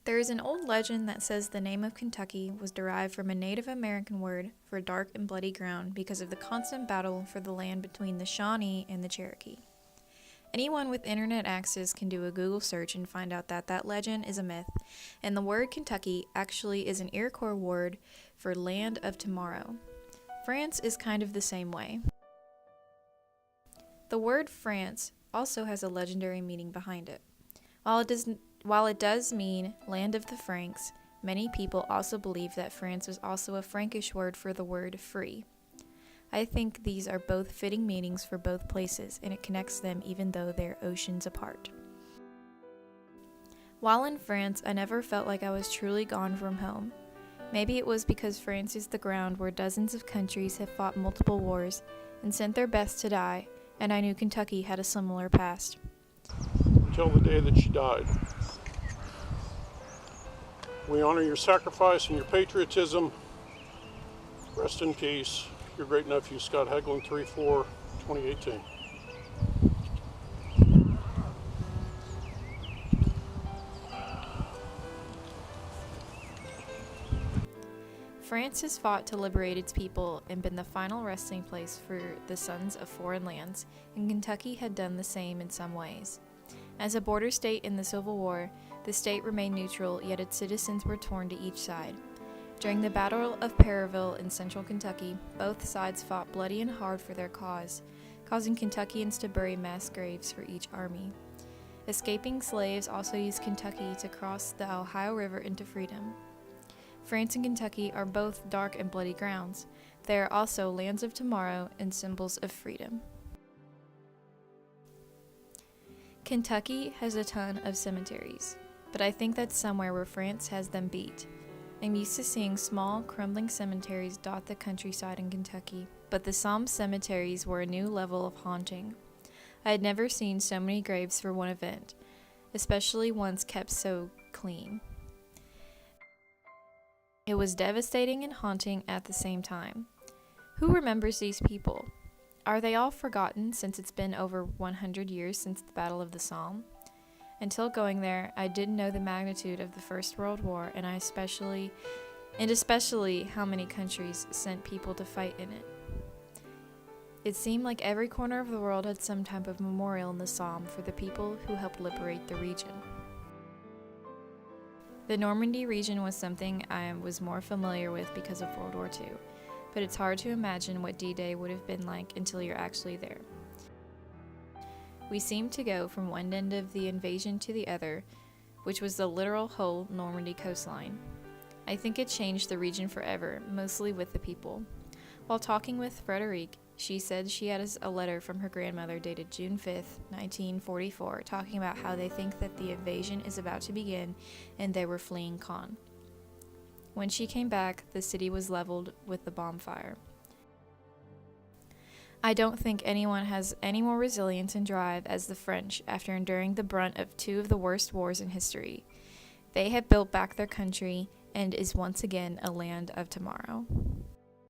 There is an old legend that says the name of Kentucky was derived from a Native American word for dark and bloody ground because of the constant battle for the land between the Shawnee and the Cherokee. Anyone with internet access can do a Google search and find out that that legend is a myth, and the word Kentucky actually is an Iroquois word for land of tomorrow. France is kind of the same way. The word France also has a legendary meaning behind it. While it does mean land of the Franks, many people also believe that France was also a Frankish word for the word free. I think these are both fitting meanings for both places, and it connects them even though they're oceans apart. While in France, I never felt like I was truly gone from home. Maybe it was because France is the ground where dozens of countries have fought multiple wars and sent their best to die, and I knew Kentucky had a similar past. Until the day that she died. We honor your sacrifice and your patriotism. Rest in peace. Your great nephew, Scott Hegling, 3/4/2018. France has fought to liberate its people and been the final resting place for the sons of foreign lands, and Kentucky had done the same in some ways. As a border state in the Civil War, the state remained neutral, yet its citizens were torn to each side. During the Battle of Perryville in central Kentucky, both sides fought bloody and hard for their cause, causing Kentuckians to bury mass graves for each army. Escaping slaves also used Kentucky to cross the Ohio River into freedom. France and Kentucky are both dark and bloody grounds. They are also lands of tomorrow and symbols of freedom. Kentucky has a ton of cemeteries, but I think that's somewhere where France has them beat. I'm used to seeing small, crumbling cemeteries dot the countryside in Kentucky, but the Somme cemeteries were a new level of haunting. I had never seen so many graves for one event, especially ones kept so clean. It was devastating and haunting at the same time. Who remembers these people? Are they all forgotten since it's been over 100 years since the Battle of the Somme? Until going there, I didn't know the magnitude of the First World War, and especially how many countries sent people to fight in it. It seemed like every corner of the world had some type of memorial in the Somme for the people who helped liberate the region. The Normandy region was something I was more familiar with because of World War II, but it's hard to imagine what D-Day would have been like until you're actually there. We seemed to go from one end of the invasion to the other, which was the literal whole Normandy coastline. I think it changed the region forever, mostly with the people. While talking with Frederique, she said she had a letter from her grandmother dated June 5th, 1944, talking about how they think that the invasion is about to begin and they were fleeing Caen. When she came back, the city was leveled with the bomb fire. I don't think anyone has any more resilience and drive as the French after enduring the brunt of two of the worst wars in history. They have built back their country and is once again a land of tomorrow.